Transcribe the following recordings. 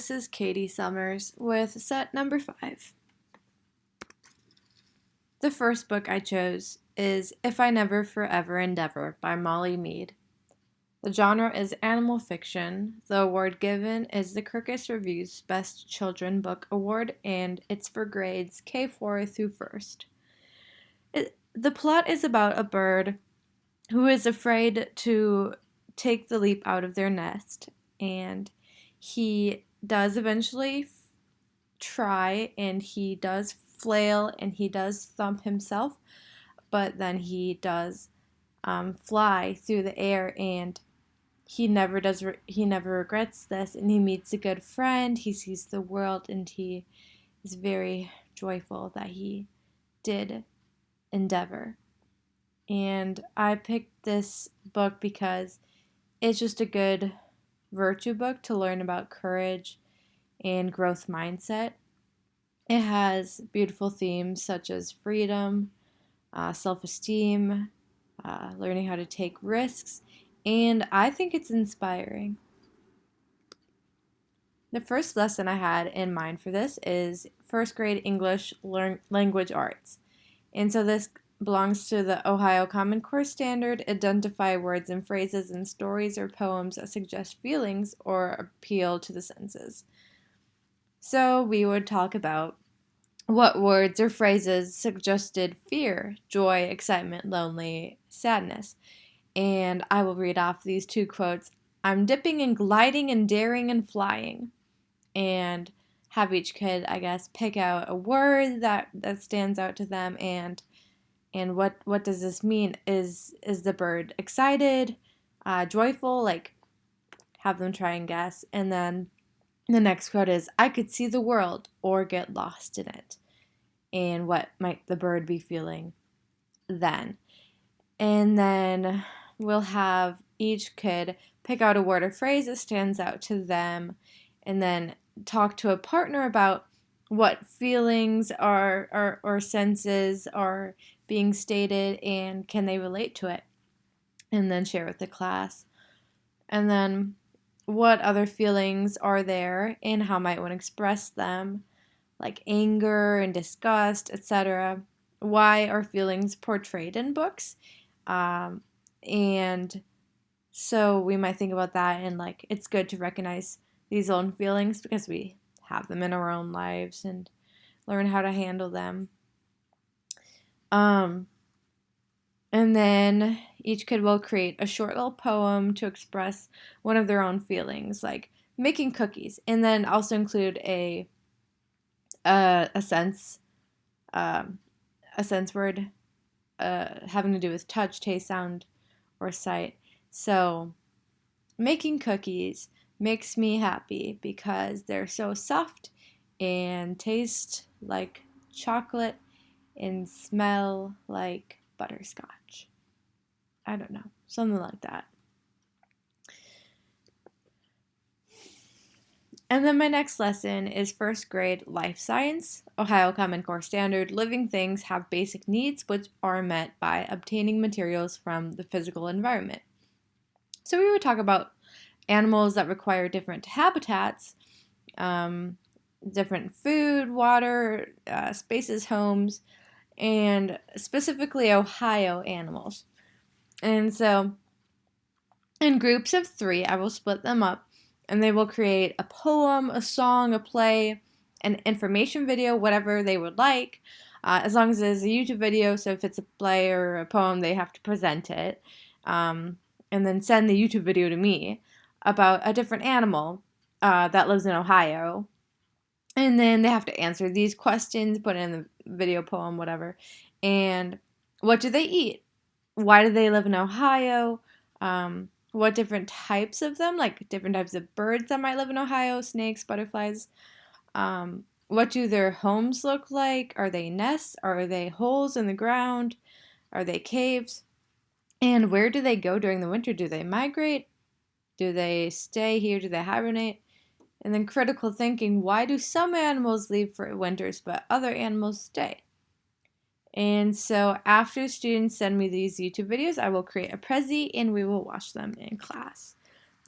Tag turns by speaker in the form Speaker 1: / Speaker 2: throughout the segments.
Speaker 1: This is Katie Summers with set number 5. The first book I chose is If I Never Forever Endeavor by Molly Mead. The genre is animal fiction. The award given is the Kirkus Review's Best Children Book Award, and it's for grades K4 through 1st. The plot is about a bird who is afraid to take the leap out of their nest, and he does eventually try, and he does flail and he does thump himself, but then he does fly through the air, and he never regrets this, and he meets a good friend, he sees the world, and he is very joyful that he did endeavor. And I picked this book because it's just a good virtue book to learn about courage and growth mindset. It has beautiful themes such as freedom, self-esteem, learning how to take risks, and I think it's inspiring. The first lesson I had in mind for this is first grade English language arts. And so this belongs to the Ohio Common Core Standard. Identify words and phrases in stories or poems that suggest feelings or appeal to the senses. So we would talk about what words or phrases suggested fear, joy, excitement, lonely, sadness. And I will read off these 2 quotes. I'm dipping and gliding and daring and flying. And have each kid, I guess, pick out a word that stands out to them, and what does this mean? Is the bird excited, joyful? Like, have them try and guess. And then the next quote is, I could see the world or get lost in it. And what might the bird be feeling then? And then we'll have each kid pick out a word or phrase that stands out to them, and then talk to a partner about what feelings or senses are being stated and can they relate to it, and then share with the class. And then what other feelings are there and how might one express them, like anger and disgust, etc. Why are feelings portrayed in books? And so we might think about that, and like it's good to recognize these own feelings because we have them in our own lives and learn how to handle them. And then each kid will create a short little poem to express one of their own feelings, like making cookies, and then also include a sense word having to do with touch, taste, sound, or sight. So making cookies makes me happy because they're so soft and taste like chocolate and smell like butterscotch. I don't know, something like that. And then my next lesson is first grade life science, Ohio Common Core Standard. Living things have basic needs which are met by obtaining materials from the physical environment. So we would talk about animals that require different habitats, different food, water, spaces, homes, and specifically Ohio animals. And so in groups of 3, I will split them up, and they will create a poem, a song, a play, an information video, whatever they would like, as long as it's a YouTube video. So if it's a play or a poem, they have to present it, and then send the YouTube video to me about a different animal that lives in Ohio. And then they have to answer these questions, put in the video, poem, whatever. And what do they eat? Why do they live in Ohio? What different types of them, like different types of birds that might live in Ohio, snakes, butterflies. What do their homes look like? Are they nests? Are they holes in the ground? Are they caves? And where do they go during the winter? Do they migrate? Do they stay here? Do they hibernate? And then critical thinking, why do some animals leave for winters but other animals stay? And so after students send me these YouTube videos, I will create a Prezi and we will watch them in class.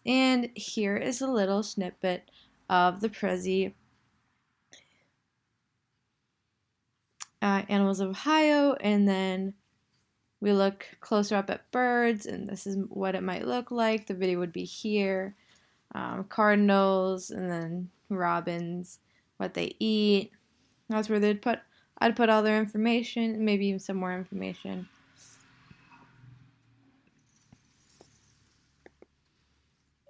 Speaker 1: And here is a little snippet of the Prezi Animals of Ohio, and then we look closer up at birds, and this is what it might look like. The video would be here. Cardinals, and then robins, what they eat. That's where I'd put all their information, maybe even some more information.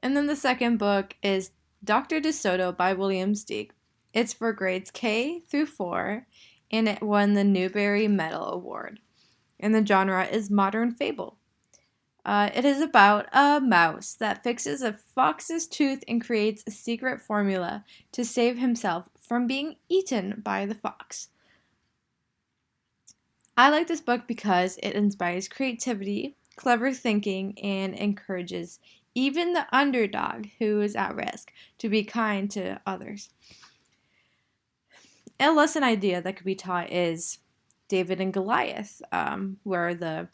Speaker 1: And then the second book is Dr. DeSoto by William Steig. It's for grades K through 4, and it won the Newbery Medal Award. And the genre is modern fable. It is about a mouse that fixes a fox's tooth and creates a secret formula to save himself from being eaten by the fox. I like this book because it inspires creativity, clever thinking, and encourages even the underdog who is at risk to be kind to others. A lesson idea that could be taught is David and Goliath, where the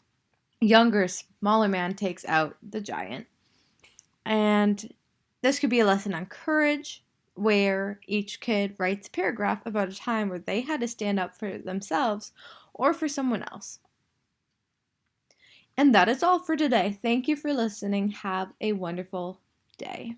Speaker 1: younger, smaller man takes out the giant. And this could be a lesson on courage, where each kid writes a paragraph about a time where they had to stand up for themselves or for someone else. And that is all for today. Thank you for listening. Have a wonderful day.